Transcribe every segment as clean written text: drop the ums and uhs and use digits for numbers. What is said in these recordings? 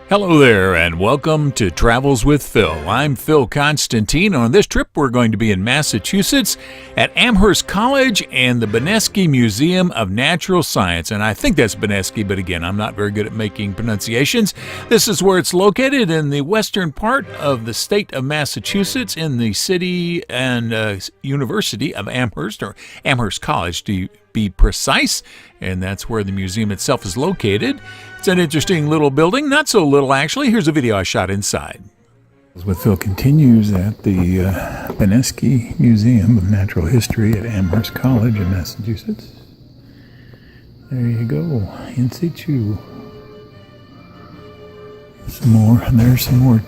Hello there, and welcome to Travels with Phil. I'm Phil Constantine. On this trip, we're going to be in Massachusetts at Amherst College and the Beneski Museum of Natural Science. And I think that's Beneski, but again, I'm not very good at making pronunciations. This is where it's located in the western part of the state of Massachusetts in the city and University of Amherst, or Amherst College to be precise. And that's where the museum itself is located. It's an interesting little building, not so little actually. Here's a video I shot inside. With Phil continues at the Beneski Museum of Natural History at Amherst College in Massachusetts. There you go, in situ. Some more, and there's some more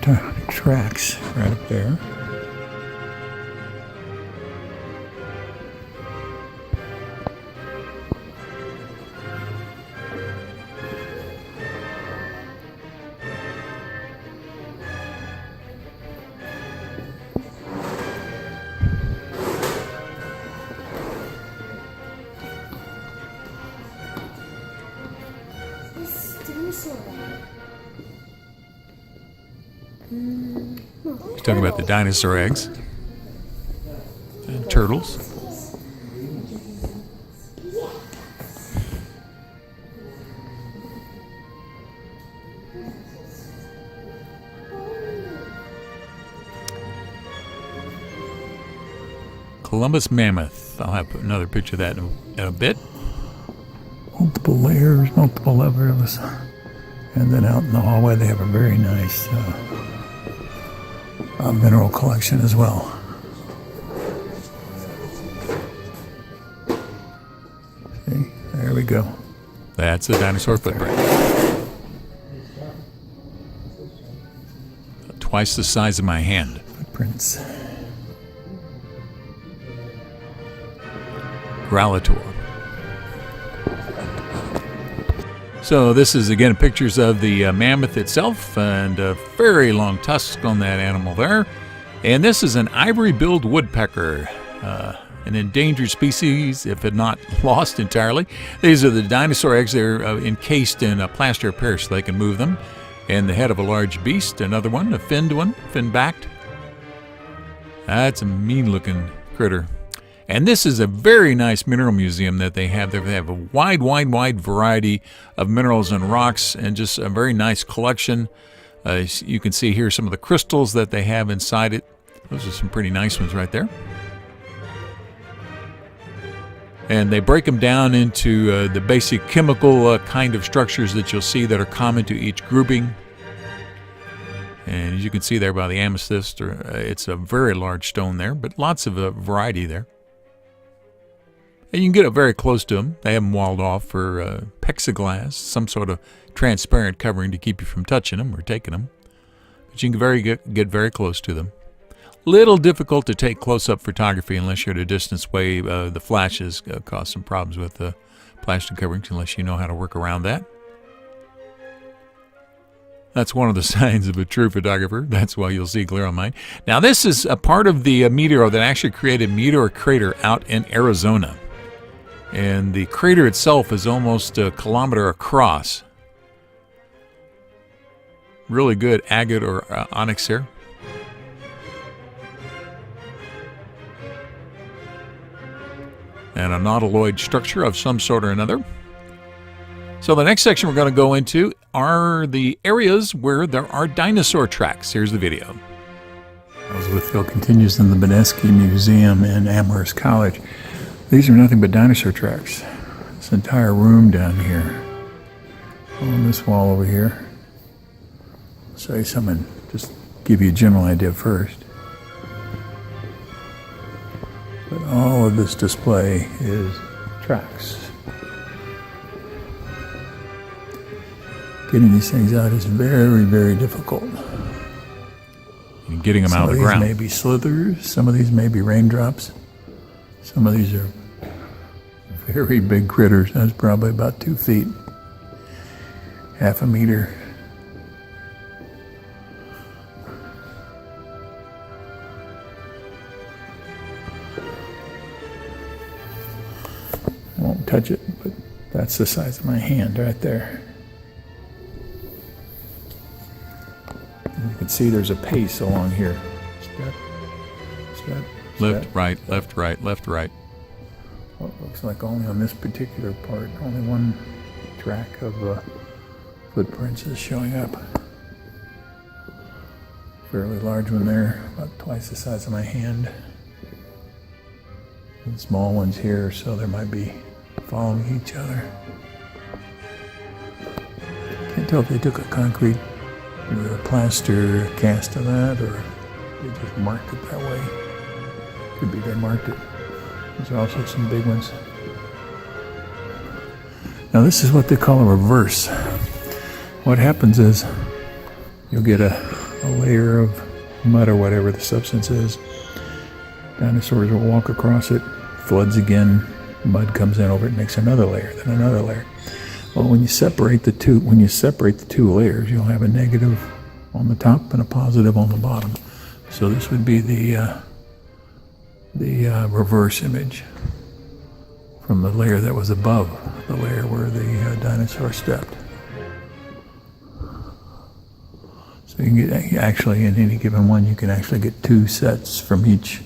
tracks right up there. He's talking about the dinosaur eggs and turtles. Columbus mammoth. I'll have another picture of that in a bit. Multiple layers, multiple levels. And then out in the hallway they have a very nice mineral collection as well. See, there we go. That's a dinosaur footprint. Twice the size of my hand. Footprints. Growlator. So this is again pictures of the mammoth itself and very long tusks on that animal there. And this is an ivory-billed woodpecker, an endangered species if it not lost entirely. These are the dinosaur eggs. They're encased in a plaster of Paris so they can move them. And the head of a large beast, another one, a finned one, fin-backed. That's a mean-looking critter. And this is a very nice mineral museum that they have. They have a wide variety of minerals and rocks and just a very nice collection. You can see here some of the crystals that they have inside it. Those are some pretty nice ones right there. And they break them down into the basic chemical kind of structures that you'll see that are common to each grouping. And as you can see there by the amethyst, it's a very large stone there, but lots of variety there. And you can get up very close to them. They have them walled off for plexiglass, some sort of transparent covering to keep you from touching them or taking them. But you can get very close to them. Little difficult to take close-up photography unless you're at a distance away. The flashes cause some problems with the plastic coverings unless you know how to work around that. That's one of the signs of a true photographer. That's why you'll see glare on mine. Now this is a part of the meteor that actually created Meteor Crater out in Arizona. And the crater itself is almost a kilometer across. Really good agate or onyx here. And a nautiloid structure of some sort or another. So the next section we're going to go into are the areas where there are dinosaur tracks. Here's the video. As with Phil continues in the Beneski Museum in Amherst College. These are nothing but dinosaur tracks. This entire room down here. On this wall over here. I'll show you some and just give you a general idea first. But all of this display is tracks. Getting these things out is very, very difficult. And getting them out of the ground. Some of these may be slithers, some of these may be raindrops. Some of these are very big critters. That's probably about 2 feet, half a meter. I won't touch it, but that's the size of my hand right there. You can see there's a pace along here. Step, step, Left, step, right, step. left, right, left, right. Well, it looks like only on this particular part, only one track of footprints is showing up. Fairly large one there, about twice the size of my hand. And small ones here, so they might be following each other. Can't tell if they took a concrete or a plaster cast of that, or they just marked it that way. Could be they marked it. There's also some big ones. Now this is what they call a reverse. What happens is you'll get a layer of mud or whatever the substance is. Dinosaurs will walk across it, floods again, mud comes in over it, makes another layer, then another layer. Well, when you separate the two layers, you'll have a negative on the top and a positive on the bottom. So this would be the reverse image from the layer that was above the layer where the dinosaur stepped. So you can get, actually, in any given one, you can actually get two sets from each,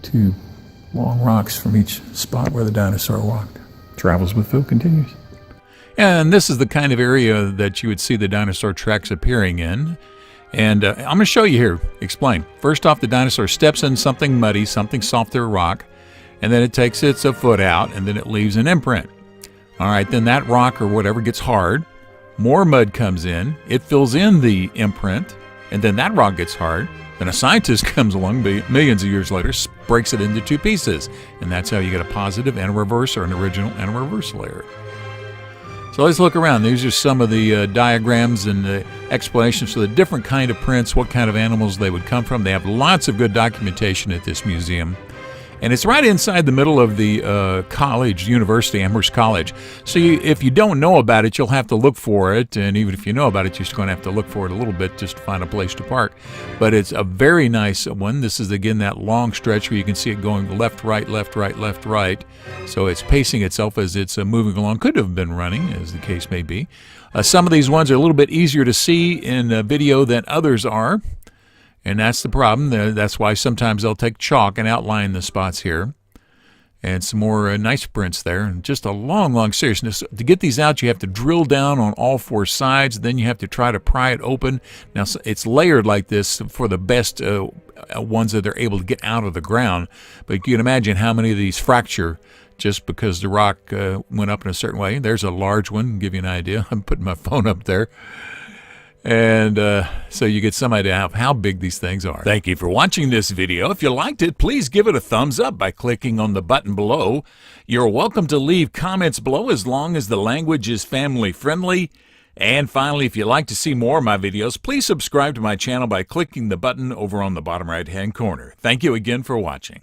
two long rocks from each spot where the dinosaur walked. Travels with Phil continues. And this is the kind of area that you would see the dinosaur tracks appearing in. And I'm going to show you here, explain. First off, the dinosaur steps in something muddy, something soft or rock, and then it takes its a foot out, and then it leaves an imprint. All right, then that rock or whatever gets hard, more mud comes in, it fills in the imprint, and then that rock gets hard. Then a scientist comes along millions of years later, breaks it into two pieces, and that's how you get a positive and a reverse, or an original and a reverse layer. So let's look around. These are some of the diagrams and the explanations for the different kind of prints, what kind of animals they would come from. They have lots of good documentation at this museum. And it's right inside the middle of the college, university, Amherst College. So if you don't know about it, you'll have to look for it. And even if you know about it, you're just going to have to look for it a little bit just to find a place to park. But it's a very nice one. This is, again, that long stretch where you can see it going left, right, left, right, left, right. So it's pacing itself as it's moving along. Could have been running, as the case may be. Some of these ones are a little bit easier to see in video than others are. And that's the problem. That's why sometimes they'll take chalk and outline the spots here. And some more nice prints there. And just a long, long series. To get these out, you have to drill down on all four sides. Then you have to try to pry it open. Now, it's layered like this for the best ones that they're able to get out of the ground. But you can imagine how many of these fracture just because the rock went up in a certain way. There's a large one. Give you an idea. I'm putting my phone up there. And so you get some idea of how big these things are. Thank you for watching this video. If you liked it, please give it a thumbs up by clicking on the button below. You're welcome to leave comments below as long as the language is family friendly. And finally, if you'd like to see more of my videos, please subscribe to my channel by clicking the button over on the bottom right-hand corner. Thank you again for watching.